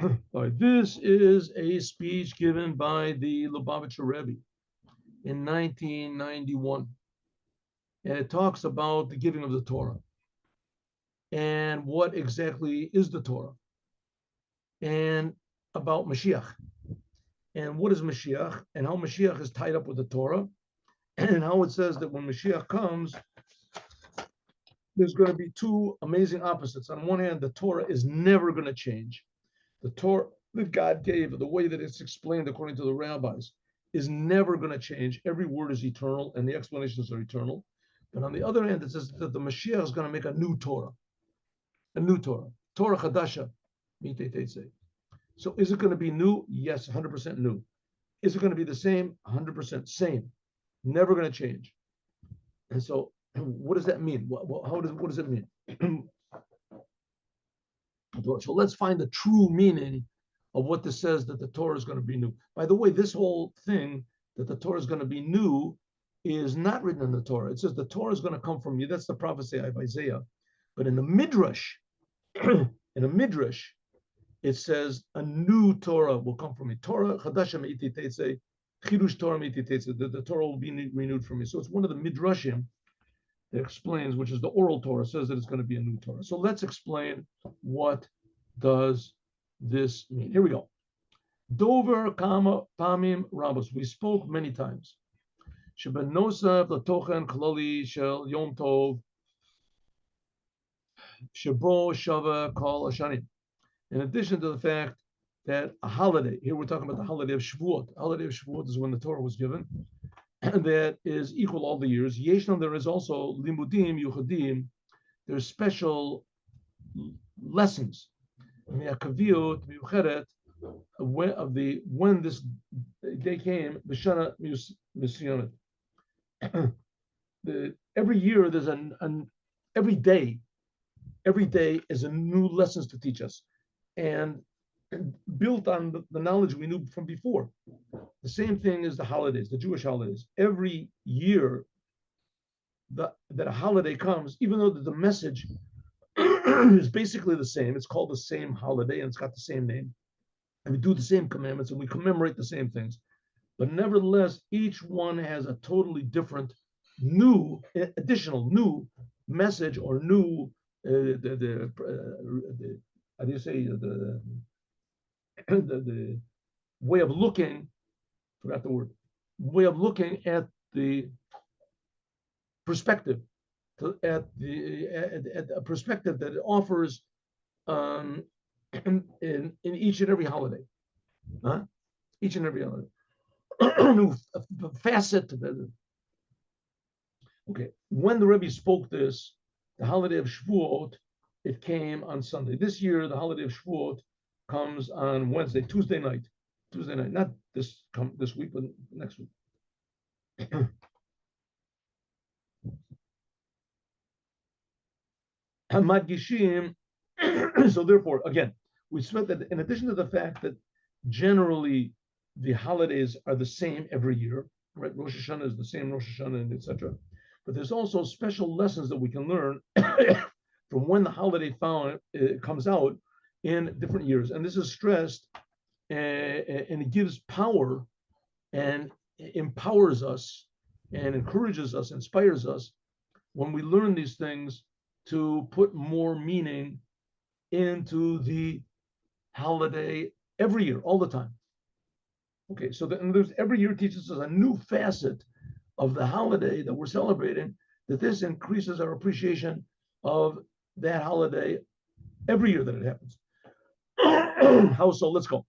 All right, this is a speech given by the Lubavitcher Rebbe in 1991. And it talks about the giving of the Torah and what exactly is the Torah and about Moshiach and what is Moshiach and how Moshiach is tied up with the Torah and how it says that when Moshiach comes, there's going to be two amazing opposites. On one hand, the Torah is never going to change. The Torah that God gave, the way that it's explained according to the rabbis, is never going to change. Every word is eternal, and the explanations are eternal. But on the other hand, it says that the Mashiach is going to make a new Torah, Torah Chadasha. So is it going to be new? Yes, 100% new. Is it going to be the same? 100% same. Never going to change. And so, what does that mean? What does it mean? So let's find the true meaning of what this says that the Torah is going to be new. By the way, this whole thing that the Torah is going to be new is not written in the Torah. It says the Torah is going to come from you. That's the prophecy of Isaiah. But in the Midrash, it says a new Torah will come from me. Torah Chadasha Me'iti Tetzei, Chidush Torah Me'iti Tetzei. The Torah will be renewed for me. So it's one of the Midrashim that explains, which is the oral Torah, says that it's going to be a new Torah. So let's explain what does this mean. Here we go. Dover kama pamim rabos. We spoke many times. Shebenosav latochen klali shel yom tov shebo shava kol ashanim. In addition to the fact that a holiday, here we're talking about the holiday of Shavuot. The holiday of Shavuot is when the Torah was given, and that is equal all the years. Yeshnam, there is also limudim yuchadim. There's special lessons when this day came. B'shana misyonet. Every year there's every day is a new lessons to teach us, and built on the knowledge we knew from before. The same thing is the holidays, the Jewish holidays. Every year that a holiday comes, even though the message is basically the same, it's called the same holiday and it's got the same name, and we do the same commandments and we commemorate the same things. But nevertheless, each one has a totally different, additional new message or new, how do you say, the way of looking, forgot the word, way of looking at the perspective, at a perspective that it offers in each and every holiday, each and every holiday, new facet. Okay, when the Rebbe spoke this, the holiday of Shavuot, it came on Sunday. This year, the holiday of Shavuot comes on Wednesday, Tuesday night, not this week, but next week. So therefore, again, we said that in addition to the fact that generally the holidays are the same every year, right? Rosh Hashanah is the same Rosh Hashanah, and etc. But there's also special lessons that we can learn from when the holiday comes out in different years. And this is stressed, and it gives power and empowers us and encourages us, inspires us when we learn these things to put more meaning into the holiday every year, all the time. Okay, so there's every year teaches us a new facet of the holiday that we're celebrating, that this increases our appreciation of that holiday every year that it happens. How so? Let's go.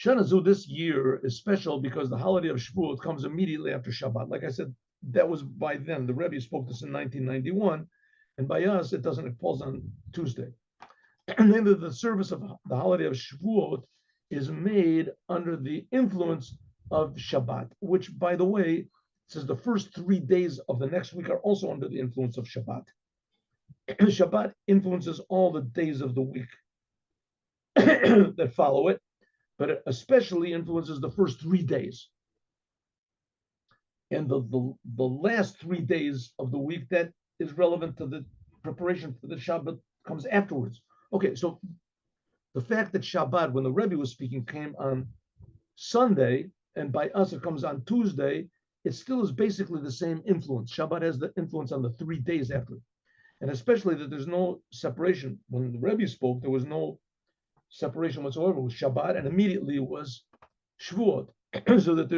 Shana Zu this year is special because the holiday of Shavuot comes immediately after Shabbat. Like I said, that was by then. The Rebbe spoke this in 1991, and by us, it falls on Tuesday. And then the service of the holiday of Shavuot is made under the influence of Shabbat, which, by the way, says the first 3 days of the next week are also under the influence of Shabbat. Shabbat influences all the days of the week that follow it, but it especially influences the first 3 days. And the last 3 days of the week that is relevant to the preparation for the Shabbat comes afterwards. Okay, so The fact that Shabbat, when the Rebbe was speaking, came on Sunday, and by us it comes on Tuesday, it still is basically the same influence. Shabbat has the influence on the 3 days after. And especially that there's no separation. When the Rebbe spoke, there was no separation whatsoever. It was Shabbat, and immediately it was Shavuot. So that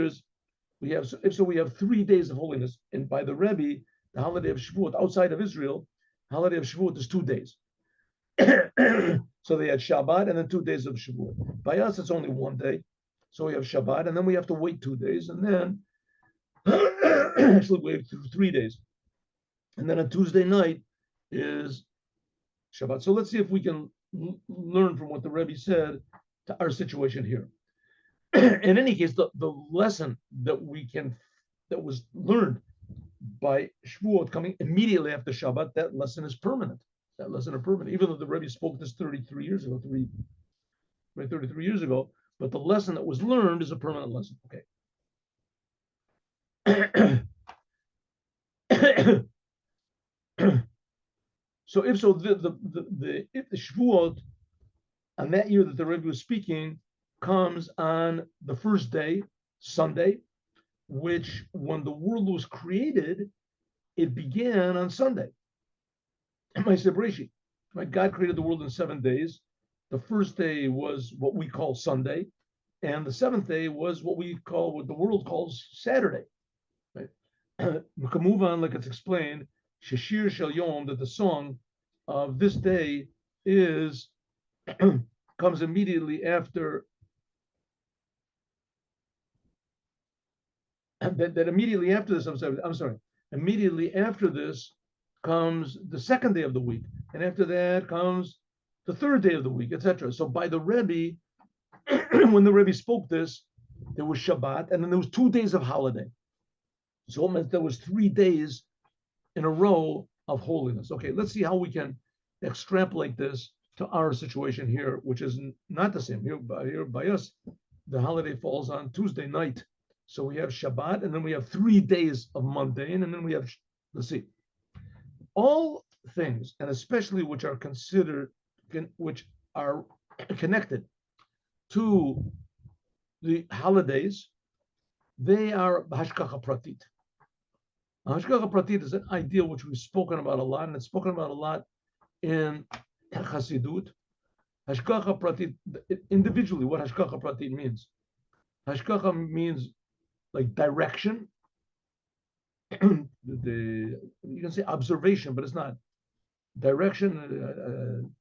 we have 3 days of holiness. And by the Rebbe, the holiday of Shavuot outside of Israel, holiday of Shavuot is 2 days. So they had Shabbat and then 2 days of Shavuot. By us, it's only 1 day. So we have Shabbat, and then we have to wait 2 days, and then actually wait 3 days. And then on Tuesday night is Shabbat. So let's see if we can learn from what the Rebbe said to our situation here. In any case, the lesson that was learned by Shavuot coming immediately after Shabbat, that lesson is permanent. That lesson is permanent, even though the Rebbe spoke this 33 years ago, 33 years ago, but the lesson that was learned is a permanent lesson. Okay. So if the Shavuot on that year that the Rebbe was speaking comes on the first day, Sunday, which when the world was created, it began on Sunday. My Sebreshit, right? God created the world in 7 days. The first day was what we call Sunday, and the 7th day was what the world calls Saturday. Right? We can move on, like it's explained, Shashir Shel Yom, that the song of this day is comes immediately after that immediately after this, I'm sorry, immediately after this comes the 2nd day of the week, and after that comes the 3rd day of the week, etc. So by the Rebbe, when the Rebbe spoke this, there was Shabbat, and then there was 2 days of holiday. So it meant there was 3 days in a row of holiness. Okay, let's see how we can extrapolate this to our situation here, which is not the same. Here by us, the holiday falls on Tuesday night. So we have Shabbat, and then we have 3 days of mundane, and then we have, let's see, all things, and especially which are connected to the holidays, they are hashgacha pratit. Hashgacha pratit is an idea which we've spoken about a lot, and it's spoken about a lot in Chassidut. Hashgacha pratit, individually, what hashgacha pratit means. Hashgacha means like direction. You can say observation, but it's not direction.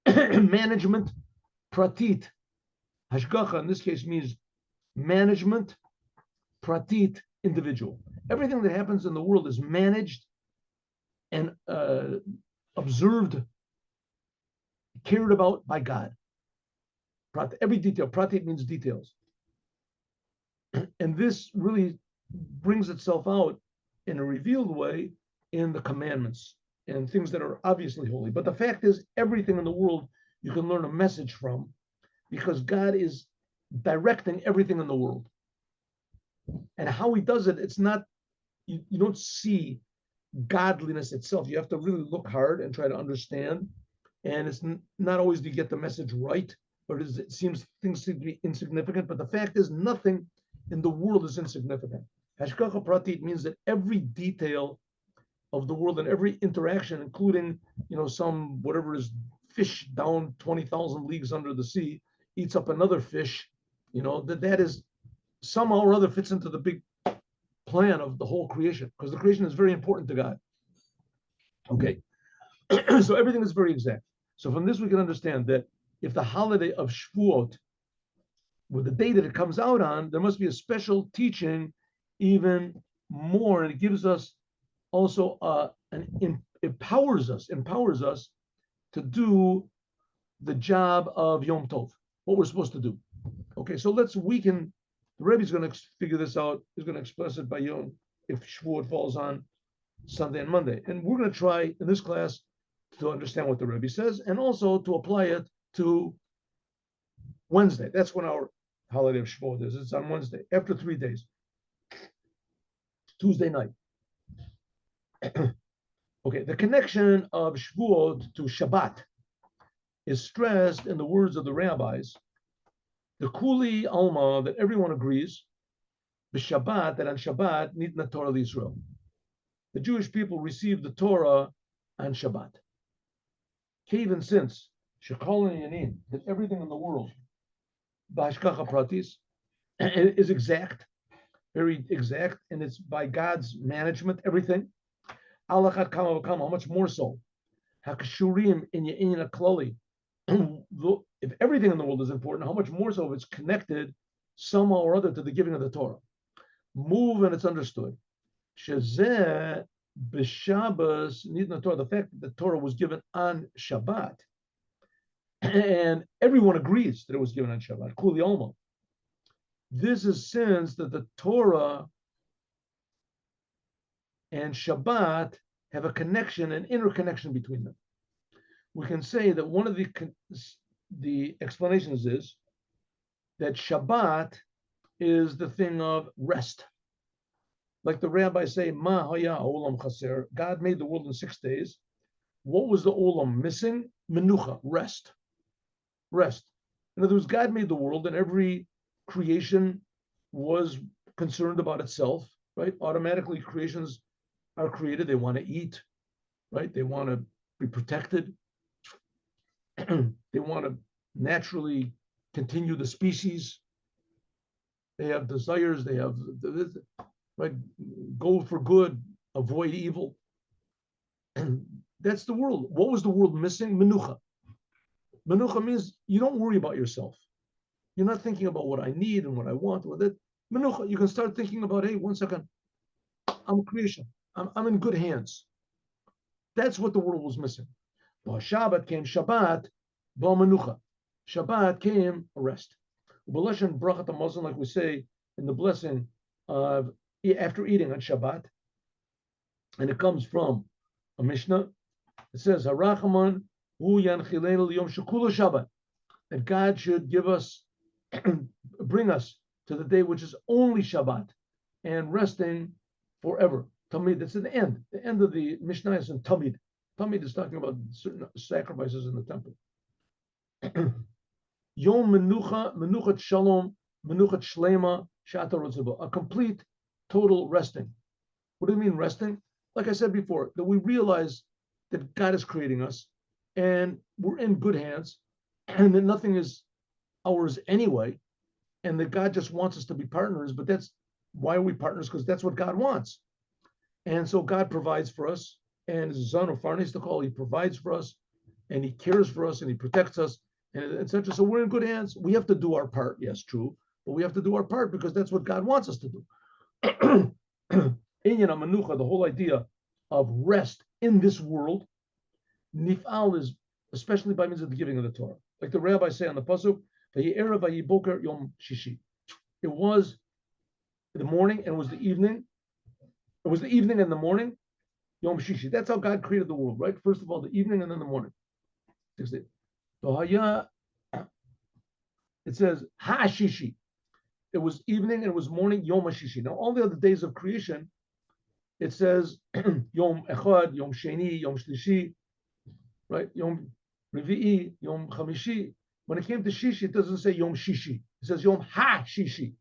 Management, pratit. Hashgacha in this case means management, pratit, individual. Everything that happens in the world is managed and observed, cared about by God. Every detail. Pratit means details. And this really brings itself out in a revealed way in the commandments and things that are obviously holy. But the fact is, everything in the world you can learn a message from, because God is directing everything in the world. And how he does it, it's not, you don't see godliness itself. You have to really look hard and try to understand. And it's not always do you get the message right, or it seems things seem to be insignificant. But the fact is, nothing in the world is insignificant. Hashgacha pratit means that every detail of the world and every interaction, including, some whatever is fish down 20,000 leagues under the sea, eats up another fish, that is somehow or other fits into the big plan of the whole creation, because the creation is very important to God. Okay, so everything is very exact. So from this we can understand that if the holiday of Shavuot, with the day that it comes out on, there must be a special teaching even more, and it gives us also empowers us to do the job of Yom Tov, what we're supposed to do. Okay, so the Rebbe is going to figure this out. He's going to express it by Yom, if Shavuot falls on Sunday and Monday. And we're going to try in this class to understand what the Rebbe says, and also to apply it to Wednesday. That's when our holiday of Shavuot is. It's on Wednesday, after 3 days. Tuesday night. Okay, the connection of Shavuot to Shabbat is stressed in the words of the rabbis, the Kuli Alma, that everyone agrees, b'Shabbat, that on Shabbat, nitna Torah l'Yisrael. The Jewish people received the Torah on Shabbat. Even since Shekol Yanin, that everything in the world, b'Hashgacha Pratis, is exact, very exact, and it's by God's management, everything. Alachat kama v'kama, how much more so? Hakashurim in Yain Klali. If everything in the world is important, how much more so if it's connected somehow or other to the giving of the Torah? Move and it's understood. Shezeh b'Shabbos nitna Torah. The fact that the Torah was given on Shabbat, and everyone agrees that it was given on Shabbat. Kuli Alma. This is since that the Torah and Shabbat have a connection, an interconnection between them. We can say that one of the explanations is that Shabbat is the thing of rest. Like the rabbis say, Ma haya olam chaser. God made the world in 6 days. What was the olam missing? Menucha, rest. Rest. In other words, God made the world, and every creation was concerned about itself, right? Automatically, creations are created. They want to eat, right? They want to be protected. They want to naturally continue the species. They have desires. They have, right? Go for good, avoid evil. That's the world. What was the world missing? Menucha. Menucha means you don't worry about yourself. You're not thinking about what I need and what I want. Or that. Menucha, you can start thinking about, hey, 1 second, I'm a creation. I'm in good hands. That's what the world was missing. Shabbat came Shabbat, ba menucha. Shabbat came a rest. B'lashon brachat hamazon, like we say in the blessing of after eating on Shabbat, and it comes from a Mishnah. It says, "Harachaman hu yanchilenu liyom shekula Shabbat," that God should give us, bring us to the day which is only Shabbat, and resting forever. Tamid. That's at the end. The end of the Mishnah is in Tamid. Tamid is talking about certain sacrifices in the temple. Yom menucha, menuchat shalom, menuchat shlema, shata rotzeba. A complete, total resting. What do you mean resting? Like I said before, that we realize that God is creating us, and we're in good hands, and that nothing is ours anyway, and that God just wants us to be partners. But that's why are we partners? Because that's what God wants. And so God provides for us, and his son of Farnes to call, he provides for us, and he cares for us, and he protects us, and etc. So we're in good hands. We have to do our part, yes, true, but we have to do our part because that's what God wants us to do. Inyan Manucha, the whole idea of rest in this world, nifal is especially by means of the giving of the Torah. Like the rabbis say on the pasuk, "Vaye'erev vayiboker yom shishi." It was the morning and it was the evening. It was the evening and the morning, Yom Shishi. That's how God created the world, right? First of all, the evening and then the morning. 6 days. It says Ha Shishi. It was evening and it was morning, Yom Shishi. Now, all the other days of creation, it says Yom Echad, Yom Sheni, Yom Shlishi, right? Yom Revi'i, Yom Chamishi. When it came to Shishi, it doesn't say Yom Shishi. It says Yom Ha Shishi.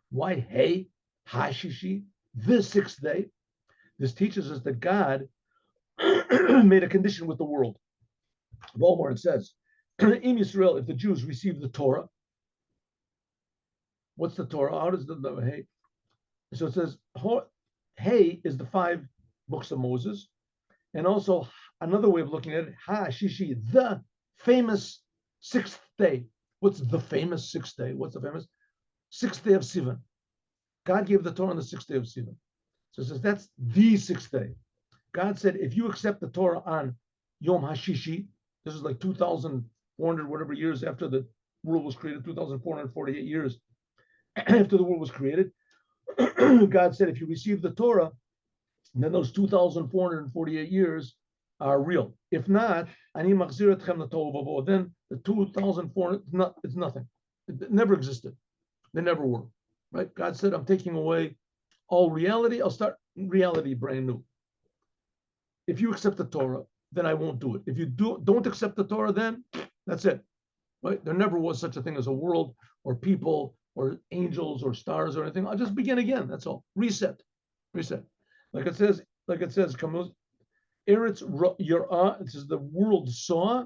Why Hey Ha Shishi? The 6th day. This teaches us that God made a condition with the world. Walmart, it says, in Israel, if the Jews receive the Torah, what's the Torah? How does the hey? So it says, hey is the 5 books of Moses, and also another way of looking at it, Ha Shishi, the famous 6th day. What's the famous 6th day? What's the famous 6th day of Sivan? God gave the Torah on the 6th day of Sivan. So it says that's the 6th day. God said, if you accept the Torah on Yom HaShishi, this is like 2,400 whatever years after the world was created, 2,448 years after the world was created. God said, if you receive the Torah, then those 2,448 years are real. If not, then the 2,400, it's nothing. It never existed. They never were. Right? God said, I'm taking away all reality. I'll start reality brand new. If you accept the Torah, then I won't do it. If you don't accept the Torah, then That's it. Right? There never was such a thing as a world or people or angels or stars or anything. I'll just begin again. That's all. Reset. Reset. Like it says, Eretz Yirah, it says the world saw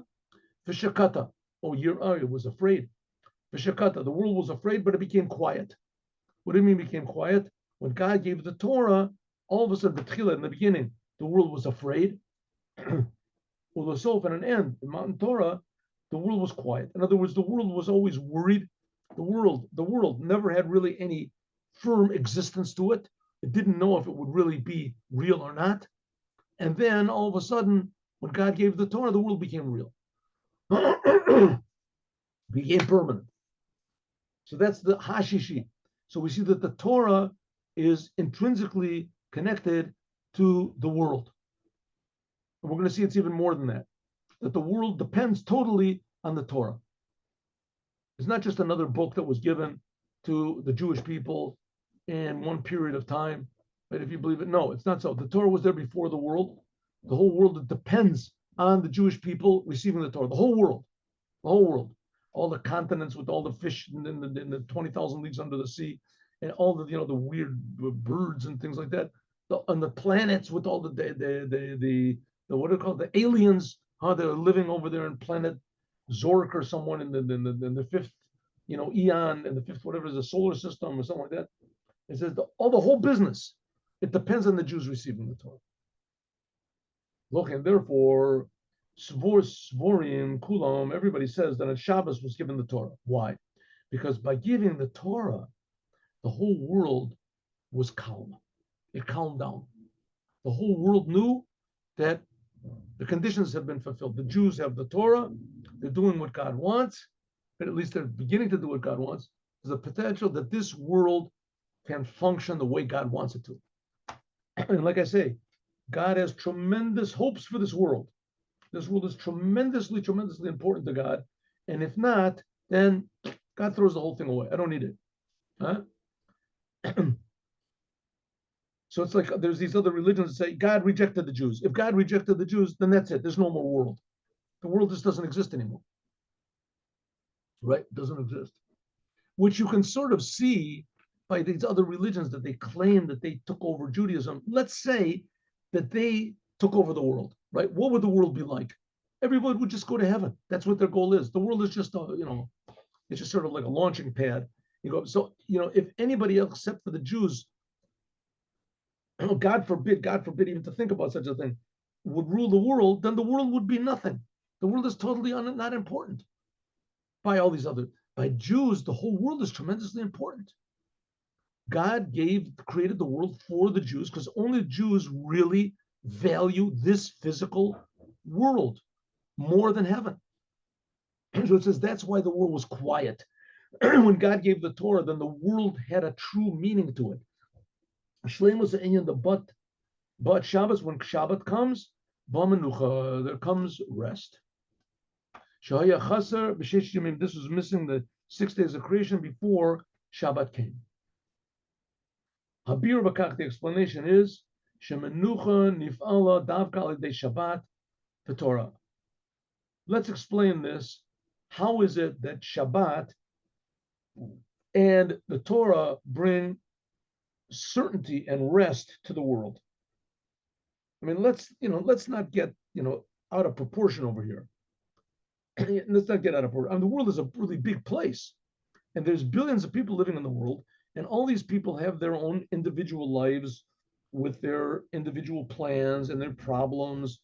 Vishakata. Oh, Yirah, it was afraid. Vishakata, the world was afraid, but it became quiet. What do you mean became quiet? When God gave the Torah, all of a sudden, in the beginning, the world was afraid. Well, the soul and an end, the Mountain Torah, the world was quiet. In other words, the world was always worried. The world never had really any firm existence to it. It didn't know if it would really be real or not. And then all of a sudden, when God gave the Torah, the world became real, became permanent. So that's the Hashishi. So we see that the Torah is intrinsically connected to the world. And we're going to see it's even more than that, that the world depends totally on the Torah. It's not just another book that was given to the Jewish people in one period of time, right? If you believe it, no, it's not so. The Torah was there before the world. The whole world depends on the Jewish people receiving the Torah. The whole world, all the continents with all the fish in the 20,000 leagues under the sea, and all the the weird birds and things like that, and the planets with all the what are called, the aliens, how they're living over there in planet Zork or someone in the fifth, eon, in the fifth whatever is the solar system or something like that. It says the whole business, it depends on the Jews receiving the Torah. Look, and therefore, Svorim, Kulam, everybody says that on Shabbos was given the Torah. Why? Because by giving the Torah, the whole world was calm. It calmed down. The whole world knew that the conditions have been fulfilled. The Jews have the Torah. They're doing what God wants, but at least they're beginning to do what God wants. There's a potential that this world can function the way God wants it to. And like I say, God has tremendous hopes for this world. This world is tremendously, tremendously important to God. And if not, then God throws the whole thing away. I don't need it. Huh? So it's like there's these other religions that say God rejected the Jews. If God rejected the Jews, then that's it. There's no more world. The world just doesn't exist anymore. Right? It doesn't exist. Which you can sort of see by these other religions that they claim that they took over Judaism. Let's say that they took over the world, right? What would the world be like? Everybody would just go to heaven. That's what their goal is. The world is just it's just sort of like a launching pad. So if anybody else except for the Jews, God forbid even to think about such a thing, would rule the world, then the world would be nothing. The world is totally not important by all these other. By Jews, the whole world is tremendously important. God created the world for the Jews because only Jews really value this physical world more than heaven. And so it says that's why the world was quiet. When God gave the Torah, then the world had a true meaning to it. Shleimus Inyan, the but Shabbos, when Shabbat comes, there comes rest. Shahaya Chaser b'sheish yamim. This was missing the 6 days of creation before Shabbat came. Habir Bakach, the explanation is Shemenucha nif'ala davka alidei Shabbat the Torah. Let's explain this. How is it that Shabbat and the Torah bring certainty and rest to the world? I mean, let's not get out of proportion over here. Let's not get out of proportion. I mean, the world is a really big place, and there's billions of people living in the world, and all these people have their own individual lives with their individual plans and their problems,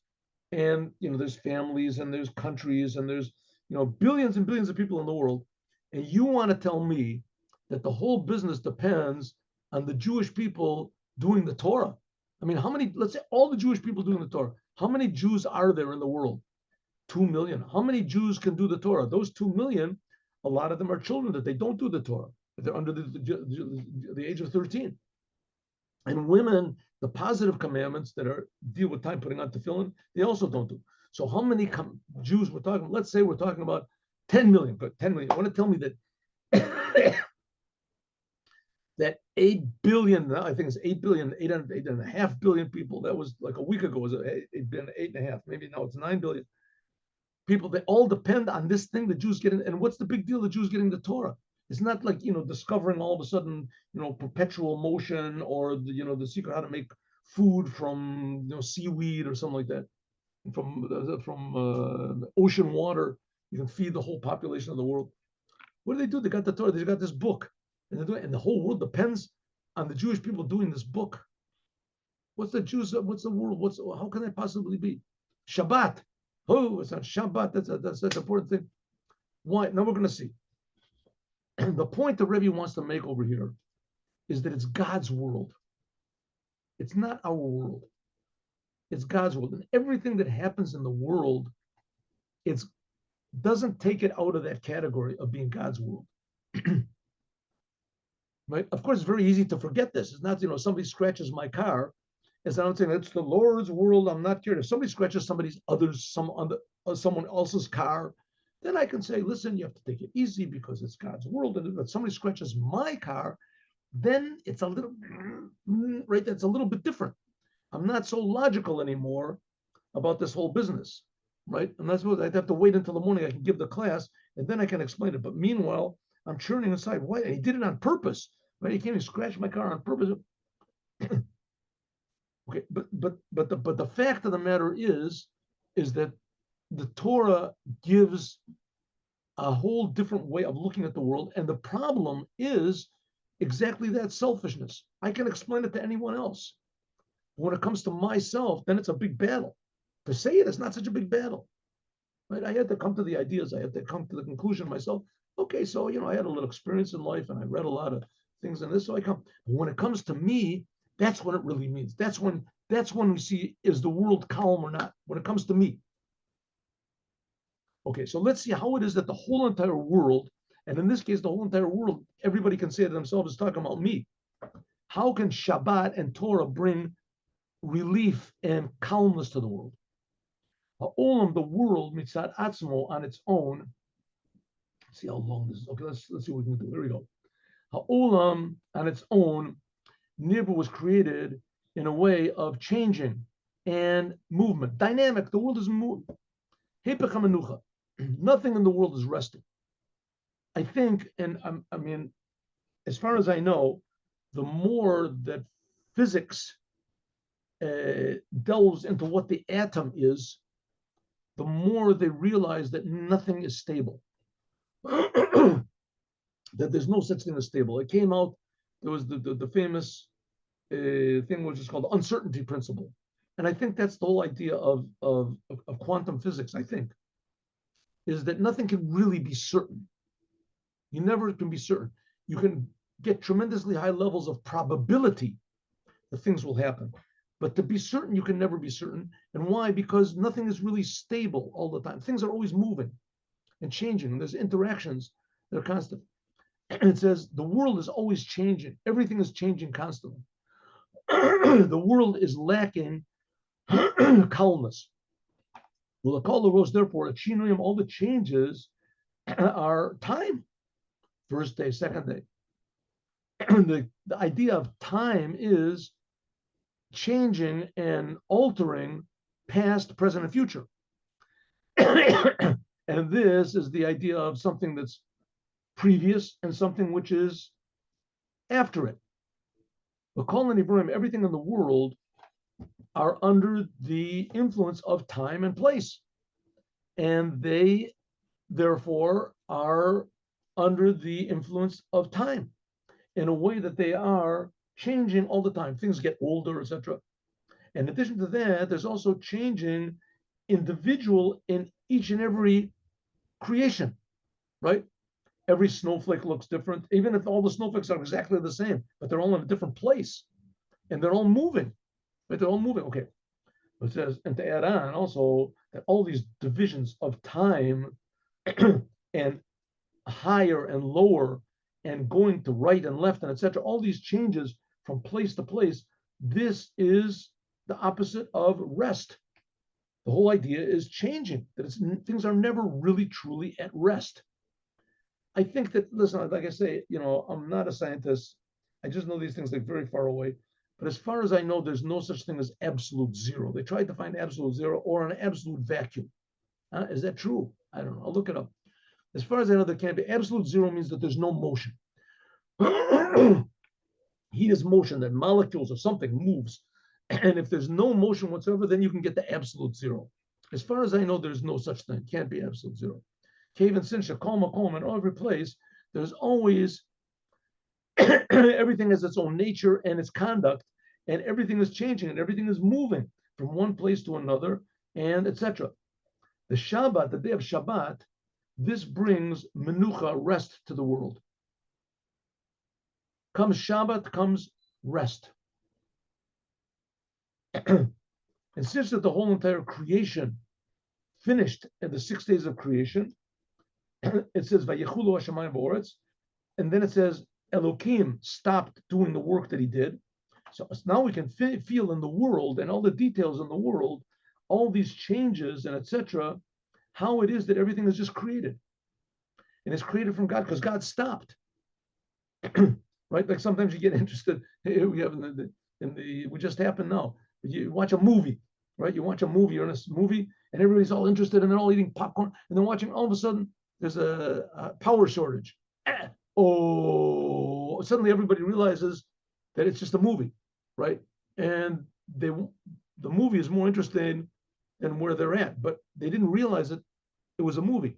and there's families and there's countries and there's billions and billions of people in the world, and you want to tell me that the whole business depends on the Jewish people doing the Torah? I mean, how many? Let's say all the Jewish people doing the Torah. How many Jews are there in the world? 2 million. How many Jews can do the Torah? Those 2 million, a lot of them are children that they don't do the Torah. They're under the age of 13. And women, the positive commandments that deal with time putting on tefillin, they also don't do. So how many Jews we're talking? Let's say we're talking about 10 million. Good, 10 million. You want to tell me that that 8 billion, I think it's 8 billion, 8.5 billion people. That was like a week ago. Was it 8.5? Maybe now it's 9 billion. People, they all depend on this thing the Jews getting. And what's the big deal? The Jews getting the Torah. It's not like discovering all of a sudden perpetual motion or the secret how to make food from seaweed or something like that. From ocean water, you can feed the whole population of the world. What do? They got the Torah. They got this book, and they're doing, and the whole world depends on the Jewish people doing this book. What's the Jews? What's the world? How can that possibly be? Shabbat. Oh, it's not Shabbat. That's an important thing. Why? Now we're going to see. And the point the Rebbe wants to make over here is that it's God's world. It's not our world. It's God's world. And everything that happens in the world, it doesn't take it out of that category of being God's world. Right? Of course, it's very easy to forget this. It's not, somebody scratches my car. It's not saying it's the Lord's world. I'm not curious. If somebody scratches someone else's car, then I can say, listen, you have to take it easy because it's God's world. And if somebody scratches my car, then it's a little, right? That's a little bit different. I'm not so logical anymore about this whole business, right? And that's what I'd have to wait until the morning. I can give the class and then I can explain it. But meanwhile, I'm churning inside. Why? And he did it on purpose, right? He came and scratched my car on purpose. Okay, but the fact of the matter is that the Torah gives a whole different way of looking at the world, and the problem is exactly that: selfishness. I can explain it to anyone else. When it comes to myself, then it's a big battle. To say it is not such a big battle, right? I had to come to the ideas. I had to come to the conclusion myself. Okay, so I had a little experience in life, and I read a lot of things in this. So I come. But when it comes to me, that's what it really means. That's when we see, is the world calm or not? When it comes to me. Okay, so let's see how it is that the whole entire world, and in this case, the whole entire world, everybody can say to themselves, is talking about me. How can Shabbat and Torah bring relief and calmness to the world? Ha'olam, the world, mitzad atzmo, on its own. Let's see how long this is. Okay, let's see what we can do. Here we go. Ha'olam, on its own, Nirba was created in a way of changing and movement, dynamic. The world is moving. Nothing in the world is resting. I think, and I mean, as far as I know, the more that physics delves into what the atom is, the more they realize that nothing is stable. That there's no such thing as stable. It came out, there was the famous thing which is called the uncertainty principle. And I think that's the whole idea of quantum physics, I think, is that nothing can really be certain. You never can be certain. You can get tremendously high levels of probability that things will happen. But to be certain, you can never be certain. And why? Because nothing is really stable all the time. Things are always moving and changing. And there's interactions that are constant. And it says the world is always changing. Everything is changing constantly. The world is lacking calmness. Well, the call the rose, therefore, at Shinuyim, all the changes are time. First day, second day. The idea of time is changing and altering past, present, and future. And this is the idea of something that's previous and something which is after it. But calling Ibrahim, everything in the world are under the influence of time and place. And they, therefore, are under the influence of time in a way that they are changing all the time. Things get older, etc. In addition to that, there's also changing individual in each and every creation, right? Every snowflake looks different, even if all the snowflakes are exactly the same, but they're all in a different place and they're all moving. Right? They're all moving. Okay. It says, and to add on also that all these divisions of time and higher and lower and going to right and left and etc., all these changes from place to place, this is the opposite of rest. The whole idea is changing, that things are never really truly at rest. I think that, listen, like I say, I'm not a scientist. I just know these things like very far away. But as far as I know, there's no such thing as absolute zero. They tried to find absolute zero or an absolute vacuum. Is that true? I don't know. I'll look it up. As far as I know, there can't be. Absolute zero means that there's no motion. Heat is motion, that molecules or something moves. And if there's no motion whatsoever, then you can get the absolute zero. As far as I know, there's no such thing. Can't be absolute zero. Cave and Sinsha, Koma, in every place, there's always everything has its own nature and its conduct, and everything is changing and everything is moving from one place to another, and etc. The Shabbat, the day of Shabbat, this brings menucha, rest to the world. Comes Shabbat, comes rest. And since that the whole entire creation finished in the 6 days of creation, it says Vayechulu Hashemayim v'oretz, and then it says Elohim stopped doing the work that he did. So now we can feel in the world and all the details in the world, all these changes and etc., how it is that everything is just created. And it's created from God because God stopped. Right? Like sometimes you get interested. We have we just happened now. You watch a movie, right? You watch a movie, you're in a movie, and everybody's all interested, and they're all eating popcorn, and then watching. All of a sudden, there's a power shortage. Suddenly everybody realizes that it's just a movie, right? And the movie is more interesting than where they're at, but they didn't realize it was a movie.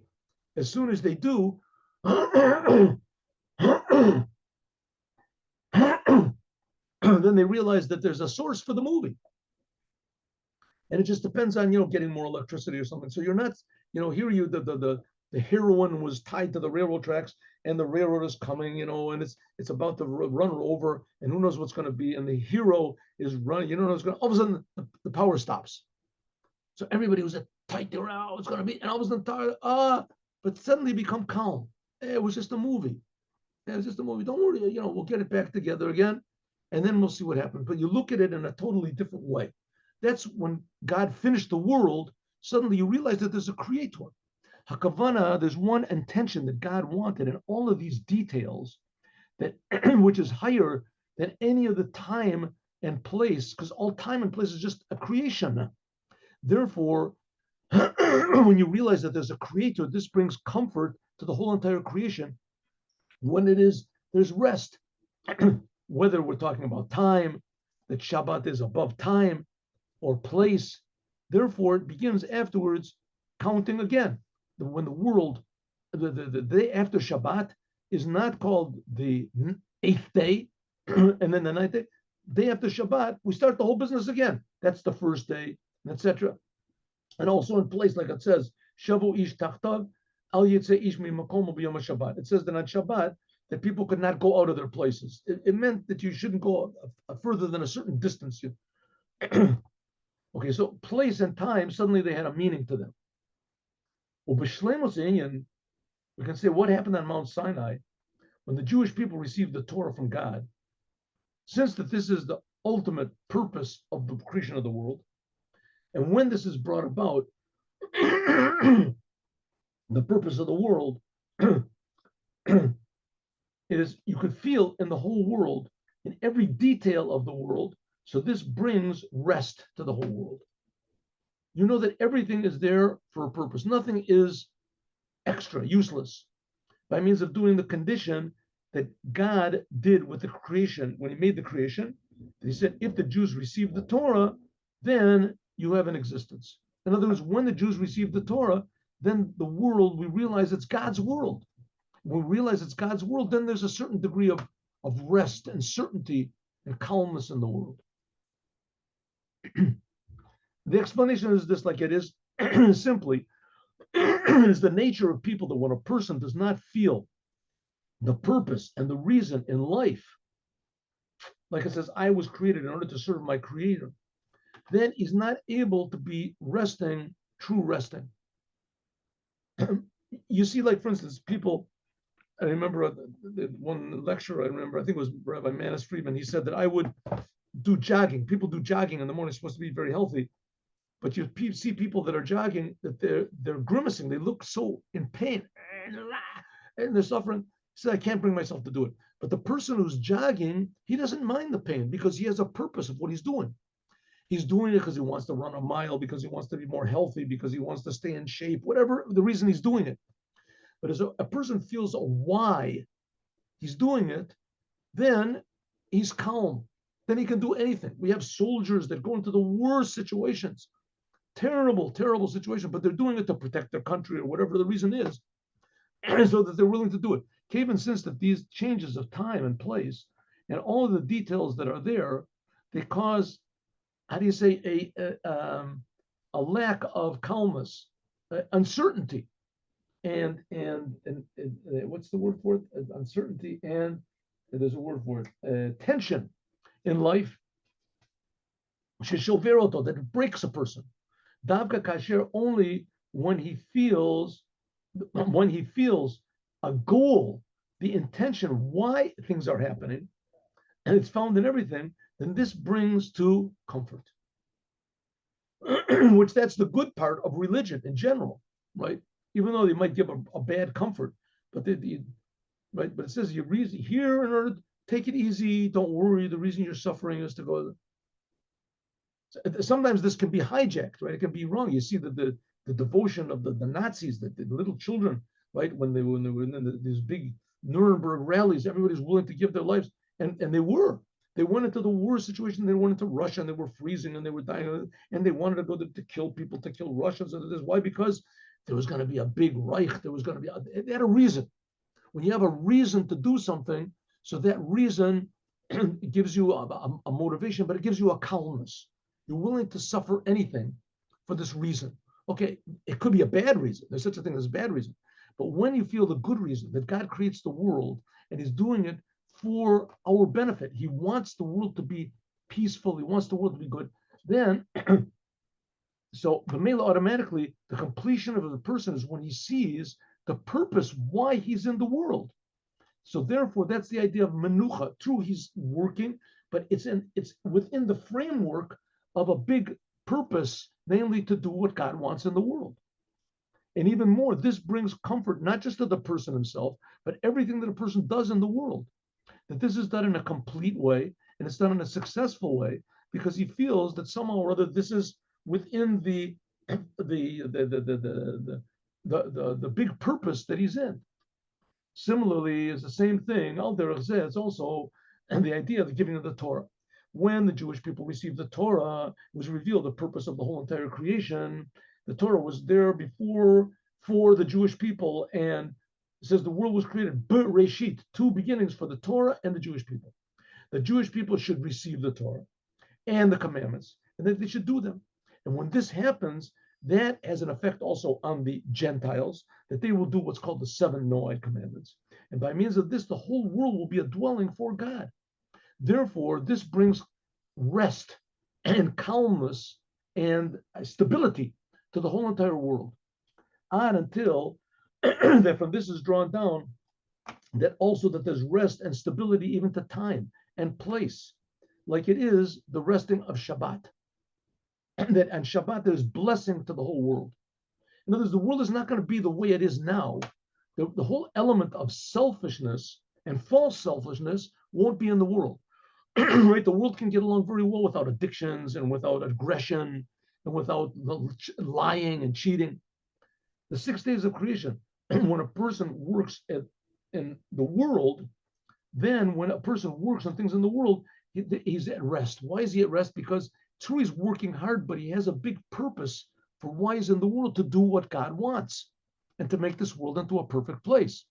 As soon as they do, then they realize that there's a source for the movie. And it just depends on, getting more electricity or something. So you're not, here the heroine was tied to the railroad tracks and the railroad is coming, and it's about to run her over and who knows what's going to be. And the hero is running, all of a sudden the power stops. So everybody was tight there, it's going to be, and all of a sudden, but suddenly become calm. It was just a movie. It was just a movie. Don't worry, we'll get it back together again, and then we'll see what happens. But you look at it in a totally different way. That's when God finished the world. Suddenly you realize that there's a creator. Hakavana, there's one intention that God wanted in all of these details, that which is higher than any of the time and place, because all time and place is just a creation. Therefore, when you realize that there's a creator, this brings comfort to the whole entire creation. When there's rest, whether we're talking about time, that Shabbat is above time or place. Therefore, it begins afterwards counting again. When the world, the day after Shabbat is not called the 8th day, and then the 9th day. Day after Shabbat, we start the whole business again. That's the first day, etc. And also in place, like it says, Shavu ish tachtav, al yitzeh ish mimakom b'yom Shabbat. It says that on Shabbat, that people could not go out of their places. It meant that you shouldn't go further than a certain distance. Okay, so place and time, suddenly they had a meaning to them. We can say what happened on Mount Sinai when the Jewish people received the Torah from God. Since that this is the ultimate purpose of the creation of the world, and when this is brought about, the purpose of the world, it is, you could feel in the whole world, in every detail of the world. So this brings rest to the whole world. You know that everything is there for a purpose. Nothing is extra, useless, by means of doing the condition that God did with the creation. When he made the creation, he said, if the Jews receive the Torah, then you have an existence. In other words, when the Jews receive the Torah, then the world, we realize it's God's world. When we realize it's God's world, then there's a certain degree of rest and certainty and calmness in the world. The explanation is this, like it is simply, is the nature of people that when a person does not feel the purpose and the reason in life, like it says, I was created in order to serve my creator, then he's not able to be resting, true resting. You see, like for instance, people, I remember one lecture, I think it was Rabbi Manis Friedman, he said that I would do jogging. People do jogging in the morning, it's supposed to be very healthy. But you see people that are jogging, that they're grimacing. They look so in pain, and they're suffering. He said, I can't bring myself to do it. But the person who's jogging, he doesn't mind the pain because he has a purpose of what he's doing. He's doing it because he wants to run a mile, because he wants to be more healthy, because he wants to stay in shape, whatever the reason he's doing it. But as a person feels a why he's doing it, then he's calm. Then he can do anything. We have soldiers that go into the worst situations, terrible, terrible situation, but they're doing it to protect their country or whatever the reason is, so that they're willing to do it. Cave since that these changes of time and place and all of the details that are there, they cause, how do you say, a lack of calmness, uncertainty, and what's the word for it? Uncertainty, and there's a word for it, tension in life. That it breaks a person. Davka kasher, only when he feels a goal, the intention why things are happening, and it's found in everything, then this brings to comfort. Which that's the good part of religion in general, right? Even though they might give a bad comfort, but right? But it says you reason here in order to take it easy, don't worry. The reason you're suffering is to go. Sometimes this can be hijacked, right? It can be wrong. You see the devotion of the Nazis, the little children, right? When they were in these big Nuremberg rallies, everybody's willing to give their lives, and they were. They went into the worst situation. They went into Russia, and they were freezing, and they were dying, and they wanted to go to kill people, to kill Russians. And this, why? Because there was going to be a big Reich. There was going to be. They had a reason. When you have a reason to do something, so that reason gives you a motivation, but it gives you a calmness. You're willing to suffer anything for this reason. Okay, it could be a bad reason. There's such a thing as a bad reason. But when you feel the good reason that God creates the world and He's doing it for our benefit, He wants the world to be peaceful, He wants the world to be good, then, so the Mela automatically, the completion of the person is when he sees the purpose why he's in the world. So therefore, that's the idea of menucha. True, he's working, but it's within the framework of a big purpose, namely to do what God wants in the world. And even more, this brings comfort not just to the person himself, but everything that a person does in the world. That this is done in a complete way, and it's done in a successful way, because he feels that somehow or other this is within the big purpose that he's in. Similarly, is the same thing. Al derech zeh, it's also the idea of the giving of the Torah. When the Jewish people received the Torah, it was revealed the purpose of the whole entire creation. The Torah was there before for the Jewish people, and it says the world was created Bereshit, two beginnings for the Torah and the Jewish people. The Jewish people should receive the Torah and the commandments, and that they should do them. And when this happens, that has an effect also on the Gentiles, that they will do what's called the 7 Noahide commandments. And by means of this, the whole world will be a dwelling for God. Therefore, this brings rest and calmness and stability to the whole entire world. On until that from this is drawn down that also that there's rest and stability even to time and place, like it is the resting of Shabbat. That on Shabbat there's blessing to the whole world. In other words, the world is not going to be the way it is now. The whole element of selfishness and false selfishness won't be in the world. Right? The world can get along very well without addictions and without aggression and without lying and cheating. The 6 days of creation, when a person works in the world, then when a person works on things in the world, he's at rest. Why is he at rest? Because true, he's working hard, but he has a big purpose for why he's in the world, to do what God wants and to make this world into a perfect place.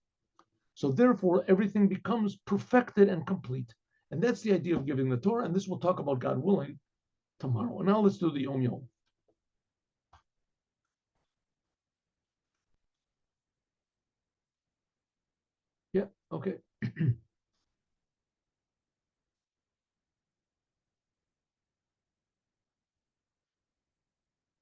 So therefore, everything becomes perfected and complete. And that's the idea of giving the Torah. And this we'll talk about, God willing, tomorrow. And now let's do the Yom Yom. Yeah, okay.